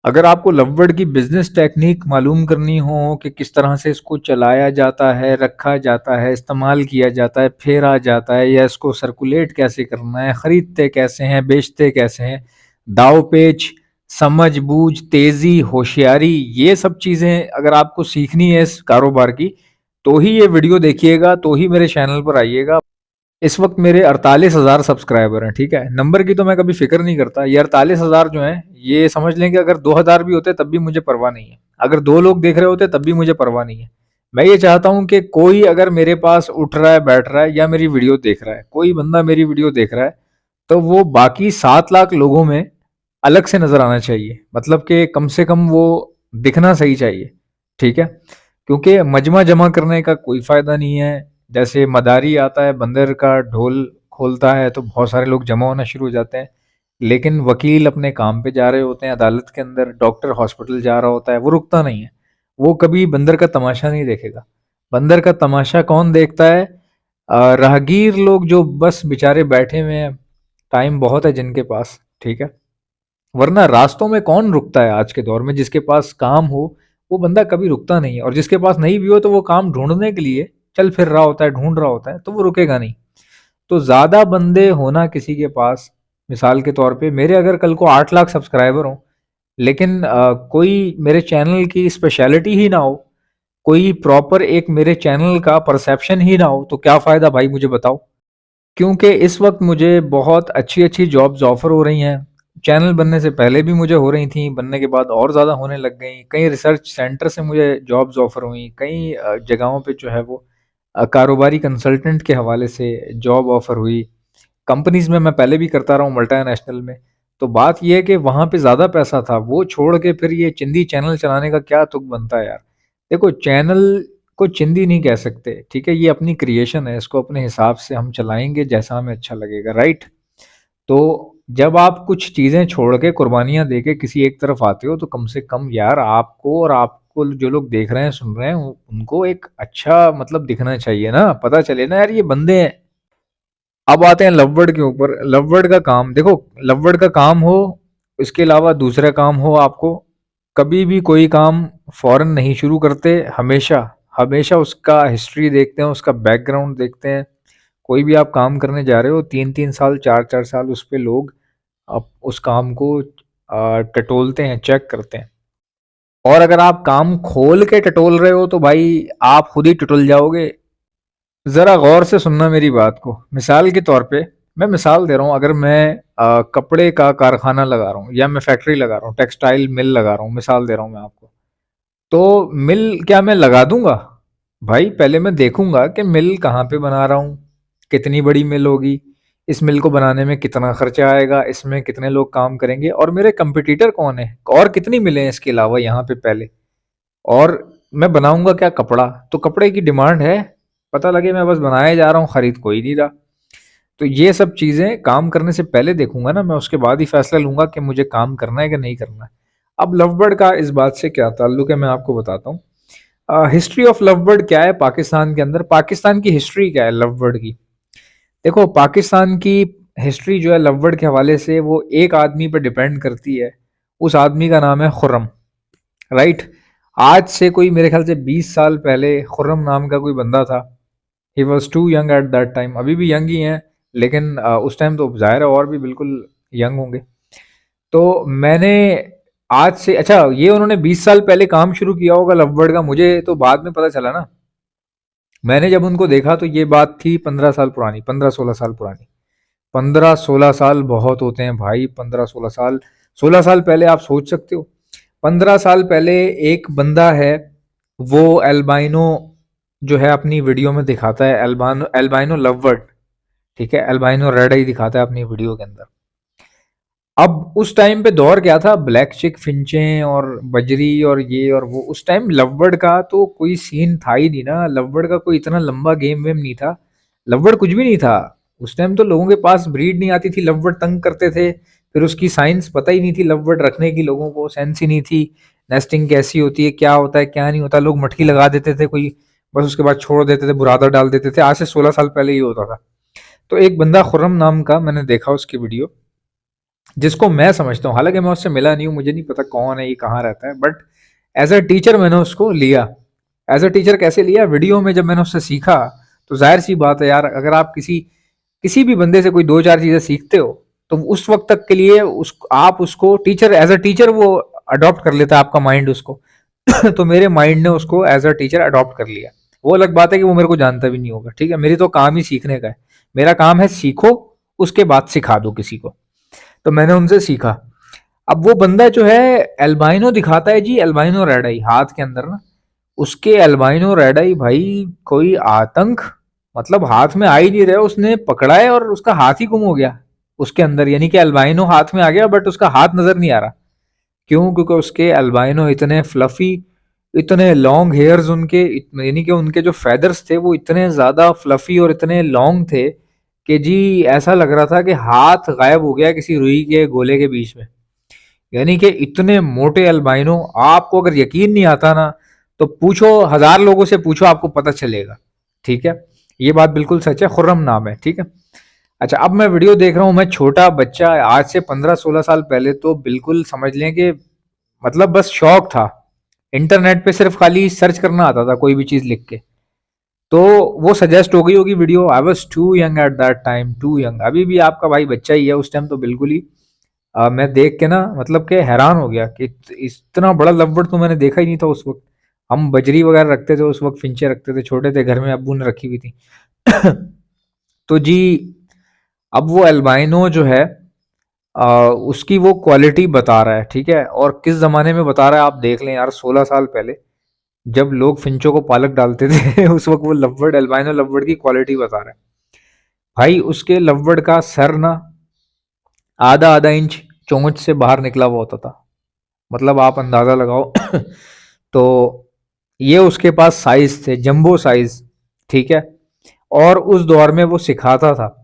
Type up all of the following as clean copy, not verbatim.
अगर आपको लवबर्ड की बिजनेस टेक्निक मालूम करनी हो कि किस तरह से इसको चलाया जाता है, रखा जाता है, इस्तेमाल किया जाता है, फेरा जाता है या इसको सर्कुलेट कैसे करना है, खरीदते कैसे हैं, बेचते कैसे हैं, दाव पेच, समझ बूझ, तेजी, होशियारी, ये सब चीज़ें अगर आपको सीखनी है इस कारोबार की, तो ही ये वीडियो देखिएगा, तो ही मेरे चैनल पर आइएगा। इस वक्त मेरे 48,000 सब्सक्राइबर हैं, ठीक है। नंबर की तो मैं कभी फिक्र नहीं करता। ये 48,000 जो हैं, ये समझ लें कि अगर 2,000 भी होते तब भी मुझे परवाह नहीं है। अगर 2 लोग देख रहे होते तब भी मुझे परवाह नहीं है। मैं ये चाहता हूं कि कोई अगर मेरे पास उठ रहा है, बैठ रहा है या मेरी वीडियो देख रहा है, कोई बंदा मेरी वीडियो देख रहा है, तो वो बाकी 7 लाख लोगों में अलग से नजर आना चाहिए। मतलब कि कम से कम वो दिखना सही चाहिए, ठीक है। क्योंकि मजमा जमा करने का कोई फायदा नहीं है। जैसे मदारी आता है, बंदर का ढोल खोलता है तो बहुत सारे लोग जमा होना शुरू हो जाते हैं। लेकिन वकील अपने काम पे जा रहे होते हैं अदालत के अंदर, डॉक्टर हॉस्पिटल जा रहा होता है, वो रुकता नहीं है। वो कभी बंदर का तमाशा नहीं देखेगा। बंदर का तमाशा कौन देखता है? राहगीर लोग जो बस बेचारे बैठे हुए हैं, टाइम बहुत है जिनके पास, ठीक है। वरना रास्तों में कौन रुकता है आज के दौर में? जिसके पास काम हो वो बंदा कभी रुकता नहीं है, और जिसके पास नहीं भी हो तो वो काम ढूंढने के लिए चल फिर रहा होता है, ढूंढ रहा होता है, तो वो रुकेगा नहीं। तो ज्यादा बंदे होना किसी के पास, मिसाल के तौर पे मेरे अगर कल को 8 लाख सब्सक्राइबर हो, लेकिन कोई मेरे चैनल की स्पेशलिटी ही ना हो, कोई प्रॉपर एक मेरे चैनल का परसेप्शन ही ना हो, तो क्या फायदा भाई, मुझे बताओ। क्योंकि इस वक्त मुझे बहुत अच्छी अच्छी जॉब्स ऑफर हो रही हैं। चैनल बनने से पहले भी मुझे हो रही थी, बनने के बाद और ज़्यादा होने लग गई। कई रिसर्च सेंटर से मुझे जॉब्स ऑफर हुई, कई जगहों पे जो है वो कारोबारी कंसल्टेंट के हवाले से जॉब ऑफर हुई। कंपनीज में मैं पहले भी करता रहा हूँ, मल्टीनेशनल में। तो बात यह है कि वहाँ पे ज़्यादा पैसा था, वो छोड़ के फिर ये चिंदी चैनल चलाने का क्या तुक बनता है यार। देखो, चैनल को चिंदी नहीं कह सकते, ठीक है। ये अपनी क्रिएशन है, इसको अपने हिसाब से हम चलाएंगे जैसा हमें अच्छा लगेगा, राइट। तो जब आप कुछ चीज़ें छोड़ के, कुर्बानियाँ दे के किसी एक तरफ आते हो, तो कम से कम यार आपको, और आपको जो लोग देख रहे हैं, सुन रहे हैं, उनको एक अच्छा मतलब दिखना चाहिए ना, पता चले ना यार ये बंदे हैं। अब आते हैं लववर्ड के ऊपर। लववर्ड का काम देखो, लववर्ड का काम हो, इसके अलावा दूसरा काम हो, आपको कभी भी कोई काम फौरन नहीं शुरू करते। हमेशा हमेशा उसका हिस्ट्री देखते हैं, उसका बैकग्राउंड देखते हैं। कोई भी आप काम करने जा रहे हो, 3-3 साल, 4-4 साल उस पे लोग आप उस काम को टटोलते हैं, चेक करते हैं। और अगर आप काम खोल के टटोल रहे हो तो भाई आप खुद ही टटोल जाओगे। जरा गौर से सुनना मेरी बात को। मिसाल के तौर पे, मैं मिसाल दे रहा हूँ, अगर मैं कपड़े का कारखाना लगा रहा हूँ या मैं फैक्ट्री लगा रहा हूँ, टेक्सटाइल मिल लगा रहा हूँ, मिसाल दे रहा हूँ मैं आपको। तो मिल क्या मैं लगा दूंगा? भाई पहले मैं देखूंगा कि मिल कहाँ पे बना रहा हूँ, कितनी बड़ी मिल होगी, इस मिल को बनाने में कितना खर्चा आएगा, इसमें कितने लोग काम करेंगे, और मेरे कंपटीटर कौन है, और कितनी मिलें इसके अलावा यहाँ पे पहले। और मैं बनाऊंगा क्या? कपड़ा। तो कपड़े की डिमांड है, पता लगे मैं बस बनाए जा रहा हूँ, खरीद कोई नहीं रहा। तो ये सब चीजें काम करने से पहले देखूंगा ना मैं, उसके बाद ही फैसला लूंगा कि मुझे काम करना है कि नहीं करना है। अब लवबर्ड का इस बात से क्या ताल्लुक है, मैं आपको बताता हूँ। हिस्ट्री ऑफ लवबर्ड क्या है पाकिस्तान के अंदर, पाकिस्तान की हिस्ट्री क्या है लवबर्ड की। देखो, पाकिस्तान की हिस्ट्री जो है लवबर्ड के हवाले से, वो एक आदमी पर डिपेंड करती है। उस आदमी का नाम है खुर्रम, राइट। आज से कोई मेरे ख्याल से 20 साल पहले खुर्रम नाम का कोई बंदा था। He was too young at that time. अभी भी यंग ही हैं, लेकिन उस टाइम तो जाहिर है और भी बिल्कुल यंग होंगे। तो मैंने आज से, अच्छा, ये उन्होंने 20 साल पहले काम शुरू किया होगा लवबर्ड का, मुझे तो बाद में पता चला ना। मैंने जब उनको देखा तो ये बात थी 15 साल पुरानी, 15-16 साल पुरानी। 15-16 साल बहुत होते हैं भाई, 15-16 साल। 16 साल पहले आप सोच सकते हो, 15 साल पहले एक बंदा है, वो एल्बाइनो जो है अपनी वीडियो में दिखाता है, एल्बानो एल्बाइनो लववर्ड, ठीक है, एल्बाइनो रेड आई दिखाता है अपनी वीडियो के अंदर। अब उस टाइम पे दौर क्या था, ब्लैक चिक फिंचे और बजरी और ये और वो। उस टाइम लववर्ड का तो कोई सीन था ही नहीं ना, लववर्ड का कोई इतना लंबा गेम वेम नहीं था। लववर्ड कुछ भी नहीं था। उस टाइम तो लोगों के पास ब्रीड नहीं आती थी, लववर्ड तंग करते थे। फिर उसकी साइंस पता ही नहीं थी, लववर्ड रखने की लोगों को सेंस ही नहीं थी। नेस्टिंग कैसी होती है, क्या होता है, क्या नहीं होता। लोग मटकी लगा देते थे कोई, बस उसके बाद छोड़ देते थे, बुरादा डाल देते थे। आज से 16 साल पहले ये होता था। तो एक बंदा खुर्रम नाम का, मैंने देखा उसकी वीडियो, जिसको मैं समझता हूँ, हालांकि मैं उससे मिला नहीं हूँ, मुझे नहीं पता कौन है ये, कहाँ रहता है, बट एज अ टीचर मैंने उसको लिया। एज अ टीचर कैसे लिया, वीडियो में जब मैंने उससे सीखा, तो जाहिर सी बात है यार, अगर आप किसी किसी भी बंदे से कोई दो चार चीजें सीखते हो, तो उस वक्त तक के लिए आप उसको टीचर, एज अ टीचर वो अडॉप्ट कर लेता है आपका माइंड उसको। तो मेरे माइंड ने उसको एज अ टीचर अडॉप्ट कर लिया। वो अलग बात है कि वो मेरे को जानता भी नहीं होगा, ठीक है, मेरी तो काम ही सीखने का है। मेरा काम है सीखो, उसके बाद सिखा दो किसी को। तो मैंने उनसे सीखा। अब वो बंदा जो है एल्बाइनो दिखाता है जी, एल्बाइनो रेड आई हाथ के अंदर ना, उसके एल्बाइनो रेड आई भाई, कोई आतंक, मतलब हाथ में आ ही नहीं रहा, उसने पकड़ा है और उसका हाथ ही गुम हो गया उसके अंदर, यानी कि एल्बाइनो हाथ में आ गया बट उसका हाथ नजर नहीं आ रहा। क्यों? क्योंकि उसके एल्बाइनो इतने फ्लफी, इतने लॉन्ग हेयर्स उनके, यानी कि उनके जो फेदर्स थे वो इतने ज्यादा फ्लफी और इतने लॉन्ग थे कि जी ऐसा लग रहा था कि हाथ गायब हो गया किसी रुई के गोले के बीच में। यानी कि इतने मोटे अल्बाइनो, आपको अगर यकीन नहीं आता ना, तो पूछो, 1000 लोगों से पूछो, आपको पता चलेगा। ठीक है, ये बात बिल्कुल सच है, खुर्रम नाम है, ठीक है। अच्छा, अब मैं वीडियो देख रहा हूँ, मैं छोटा बच्चा, आज से 15-16 साल पहले तो बिल्कुल समझ लें कि मतलब बस शौक था। इंटरनेट पे सिर्फ खाली सर्च करना आता था कोई भी चीज लिख के, तो वो सजेस्ट हो गई होगी video. I was too young at that time, too young, अभी भी आपका भाई बच्चा ही है, उस टाइम तो बिल्कुल ही मैं देख के ना मतलब कि हैरान हो गया कि इतना बड़ा लवबर्ड तो मैंने देखा ही नहीं था उस वक्त। हम बजरी वगैरह रखते थे उस वक्त, फिंचे रखते थे, छोटे थे घर में, अब्बू ने रखी हुई थी। तो जी, अब वो एल्बाइनो जो है उसकी वो क्वालिटी बता रहा है, ठीक है, और किस जमाने में बता रहा है आप देख लें यार, 16 साल पहले जब लोग फिंचों को पालक डालते थे उस वक्त वो लवबर्ड, एल्बाइनो लवबर्ड की क्वालिटी बता रहा है। भाई उसके लवबर्ड का सर ना आधा आधा इंच चोंच से बाहर निकला हुआ होता था, मतलब आप अंदाजा लगाओ। तो ये उसके पास साइज थे, जंबो साइज, ठीक है। और उस दौर में वो सिखाता था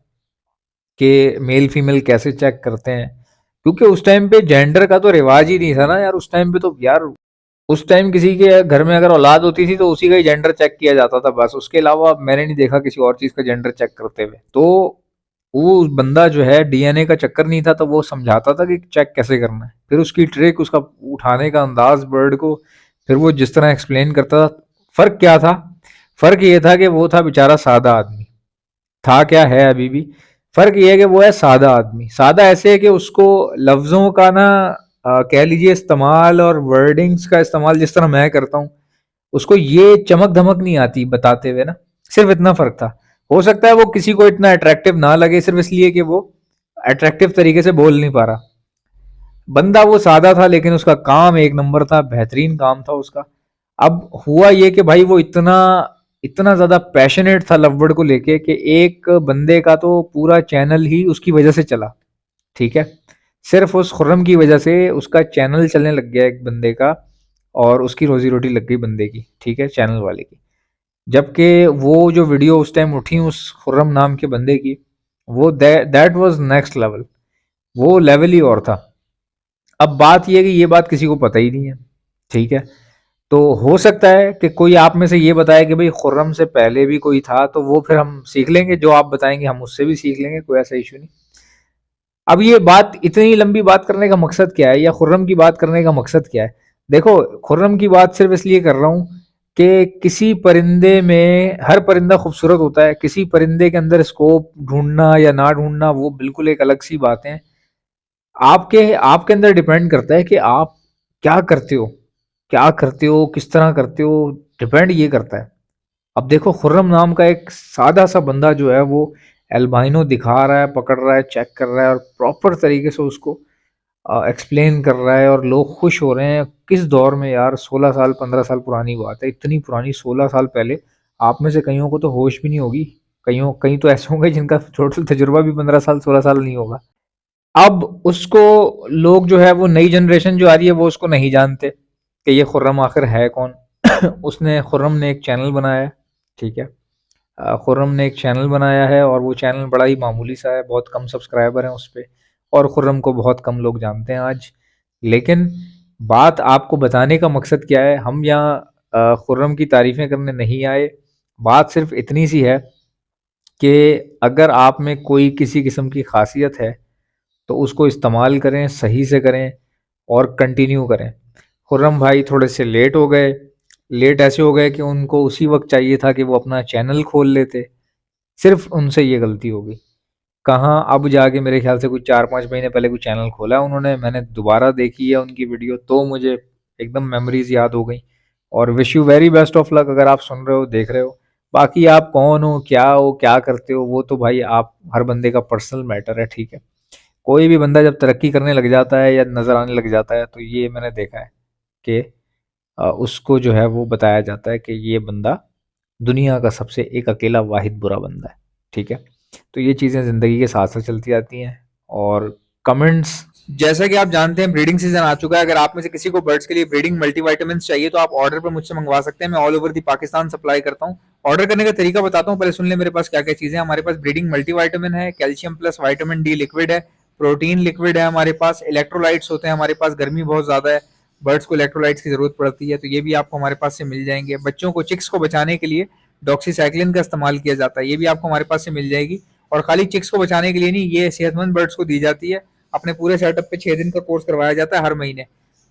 कि मेल फीमेल कैसे चेक करते हैं, क्योंकि उस टाइम पे जेंडर का तो रिवाज ही नहीं था ना यार, उस टाइम पे तो यार, उस टाइम किसी के घर में अगर औलाद होती थी तो उसी का ही जेंडर चेक किया जाता था बस, उसके अलावा मैंने नहीं देखा किसी और चीज का जेंडर चेक करते हुए। तो वो बंदा जो है, डीएनए का चक्कर नहीं था, तो वो समझाता था कि चेक कैसे करना है, फिर उसकी ट्रिक, उसका उठाने का अंदाज बर्ड को, फिर वो जिस तरह एक्सप्लेन करता था। फर्क क्या था? फर्क ये था कि वो था बेचारा सादा आदमी, था क्या है अभी भी। फर्क ये है कि वो है सादा आदमी। सादा ऐसे है कि उसको लफ्जों का ना कह लीजिए इस्तेमाल और वर्डिंग्स का इस्तेमाल जिस तरह मैं करता हूँ, उसको ये चमक धमक नहीं आती बताते हुए ना, सिर्फ इतना फर्क था। हो सकता है वो किसी को इतना अट्रैक्टिव ना लगे सिर्फ इसलिए कि वो अट्रैक्टिव तरीके से बोल नहीं पा रहा। बंदा वो सादा था लेकिन उसका काम एक नंबर था, बेहतरीन काम था उसका। अब हुआ ये कि भाई वो इतना इतना ज्यादा पैशनेट था लववर्ड को लेके कि एक बंदे का तो पूरा चैनल ही उसकी वजह से चला, ठीक है। सिर्फ उस खुर्रम की वजह से उसका चैनल चलने लग गया एक बंदे का, और उसकी रोजी रोटी लग गई बंदे की, ठीक है, चैनल वाले की। जबकि वो जो वीडियो उस टाइम उठी उस खुर्रम नाम के बंदे की, वो दैट वाज नेक्स्ट लेवल, वो लेवल ही और था। अब बात यह है कि ये बात किसी को पता ही नहीं है, ठीक है। तो हो सकता है कि कोई आप में से ये बताए कि भाई खुर्रम से पहले भी कोई था, तो वो फिर हम सीख लेंगे, जो आप बताएंगे हम उससे भी सीख लेंगे, कोई ऐसा इशू नहीं। अब ये बात, इतनी लंबी बात करने का मकसद क्या है, या खुर्रम की बात करने का मकसद क्या है? देखो, खुर्रम की बात सिर्फ इसलिए कर रहा हूँ कि किसी परिंदे में, हर परिंदा खूबसूरत होता है, किसी परिंदे के अंदर स्कोप ढूंढना या ना ढूंढना वो बिल्कुल एक अलग सी बात है। आपके आपके अंदर डिपेंड करता है कि आप क्या करते हो, क्या करते हो, किस तरह करते हो, डिपेंड ये करता है। अब देखो, खुर्रम नाम का एक सादा सा बंदा जो है वो एल्बाइनो दिखा रहा है, पकड़ रहा है, चेक कर रहा है, और प्रॉपर तरीके से उसको एक्सप्लेन कर रहा है, और लोग खुश हो रहे हैं। किस दौर में यार, 16 साल 15 साल पुरानी बात है, इतनी पुरानी, 16 साल पहले। आप में से कईयों को तो होश भी नहीं होगी, कईयों कई तो ऐसे होंगे जिनका टोटल तजुर्बा भी 15 साल 16 साल नहीं होगा। अब उसको लोग जो है, वो नई जनरेशन जो आ रही है वो उसको नहीं जानते कि ये खुर्रम आखिर है कौन। उसने, खुर्रम ने एक चैनल बनाया है, ठीक है। खुर्रम ने एक चैनल बनाया है, और वो चैनल बड़ा ही मामूली सा है, बहुत कम सब्सक्राइबर हैं उस पर, और खुर्रम को बहुत कम लोग जानते हैं आज। लेकिन बात आपको बताने का मकसद क्या है, हम यहाँ खुर्रम की तारीफ़ें करने नहीं आए। बात सिर्फ इतनी सी है कि अगर आप में कोई किसी किस्म की खासियत है, तो उसको इस्तेमाल करें, सही से करें और कंटिन्यू करें। खुर्रम भाई थोड़े से लेट हो गए, लेट ऐसे हो गए कि उनको उसी वक़्त चाहिए था कि वो अपना चैनल खोल लेते, सिर्फ़ उनसे ये गलती हो गई। कहाँ अब जाके मेरे ख़्याल से कुछ 4-5 महीने पहले कोई चैनल खोला है उन्होंने, मैंने दोबारा देखी है उनकी वीडियो तो मुझे एकदम मेमोरीज़ याद हो गई। और wish you very best of luck अगर आप सुन रहे हो, देख रहे हो। बाकी आप कौन हो, क्या करते हो, वो तो भाई आप हर बंदे का पर्सनल मैटर है, ठीक है? कोई भी बंदा जब तरक्की करने लग जाता है या नज़र आने लग जाता है, तो ये मैंने देखा है कि उसको जो है वो बताया जाता है कि ये बंदा दुनिया का सबसे एक अकेला वाहिद बुरा बंदा है, ठीक है? तो ये चीज़ें ज़िंदगी के साथ-साथ चलती रहती हैं। और कमेंट्स, जैसा कि आप जानते हैं ब्रीडिंग सीज़न आ चुका है, अगर आप में से किसी को बर्ड्स के लिए ब्रीडिंग मल्टीविटामिन्स चाहिए तो आप ऑर्डर पे मुझसे मंगवा सकते हैं, मैं all over the Pakistan supply करता हूँ। ऑर्डर करने का तरीका बताता हूँ, पहले सुन लें मेरे पास क्या-क्या चीज़ें हैं। हमारे पास ब्रीडिंग मल्टीविटामिन है, calcium plus vitamin D liquid है, प्रोटीन लिक्विड है हमारे पास, इलेक्ट्रोलाइट्स होते हैं हमारे पास, गर्मी बहुत ज़्यादा है, बर्ड्स को इलेक्ट्रोलाइट्स की ज़रूरत पड़ती है, तो ये भी आपको हमारे पास से मिल जाएँगे। बच्चों को, चिक्स को बचाने के लिए डॉक्सीसाइक्लिन का इस्तेमाल किया जाता है, ये भी आपको हमारे पास से मिल जाएगी। और खाली चिक्स को बचाने के लिए नहीं, ये सेहतमंद बर्ड्स को दी जाती है। अपने पूरे सेटअप पे 6 दिन का कोर्स करवाया जाता है हर महीने,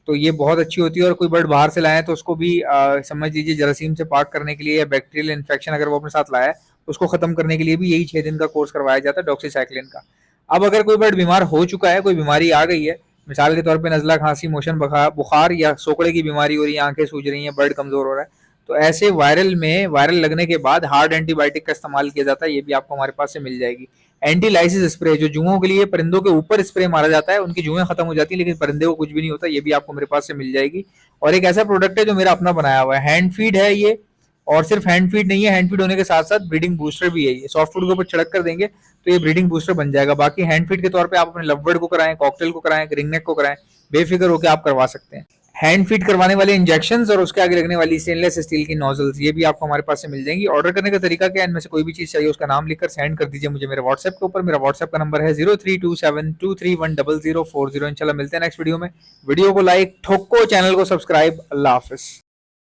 तो ये बहुत अच्छी होती है। और कोई बर्ड बाहर से लाए तो उसको भी समझ लीजिए जरासीम से पाक करने के लिए या बैक्टीरियल इन्फेक्शन अगर वो अपने साथ लाया है, उसको खत्म करने के लिए भी यही 6 दिन का कोर्स करवाया जाता है डॉक्सीसाइक्लिन का। अब अगर कोई बर्ड बीमार हो चुका है, कोई बीमारी आ गई है, मिसाल के तौर पे नज़ला, खांसी, मोशन, बुखार या सोकड़े की बीमारी हो रही है, आंखें सूज रही हैं, बर्ड कमज़ोर हो रहा है, तो ऐसे वायरल लगने के बाद हार्ड एंटीबायोटिक का इस्तेमाल किया जाता है, ये भी आपको हमारे पास से मिल जाएगी। एंटी लाइसिस स्प्रे, जो जुओं के लिए परिंदों के ऊपर स्प्रे मारा जाता है, उनकी जुएं खत्म हो जाती है लेकिन परिंदे को कुछ भी नहीं होता, ये भी आपको मेरे पास से मिल जाएगी। और एक ऐसा प्रोडक्ट है जो मेरा अपना बनाया हुआ है, हैंड फीड है ये। और सिर्फ हैंड फीड नहीं है, हैंड फीड होने के साथ साथ ब्रीडिंग बूस्टर भी है ये। सॉफ्ट फूड के ऊपर छिड़क कर देंगे तो ये ब्रीडिंग बूस्टर बन जाएगा। बाकी हैंड फीड के तौर पे आप अपने लवबर्ड को कराएं, कॉकटेल को कराएं, रिंगनेक को कराएं, बेफिक्र होकर आप करवा सकते हैं। हैंड फीड करवाने वाले इंजेक्शंस और उसके आगे लगने वाली स्टेनलेस स्टील की नोजल्स, ये भी आपको हमारे पास से मिल जाएंगी। ऑर्डर करने का तरीका क्या है, इनमें से कोई भी चीज़ चाहिए उसका नाम लिखकर सेंड कर दीजिए मुझे मेरे व्हाट्सएप के ऊपर। मेरा व्हाट्सएप का नंबर है 032723100040। इंशाल्लाह मिलते हैं नेक्स्ट वीडियो में। वीडियो को लाइक ठोको, चैनल को सब्सक्राइब। अल्लाह हाफिज़।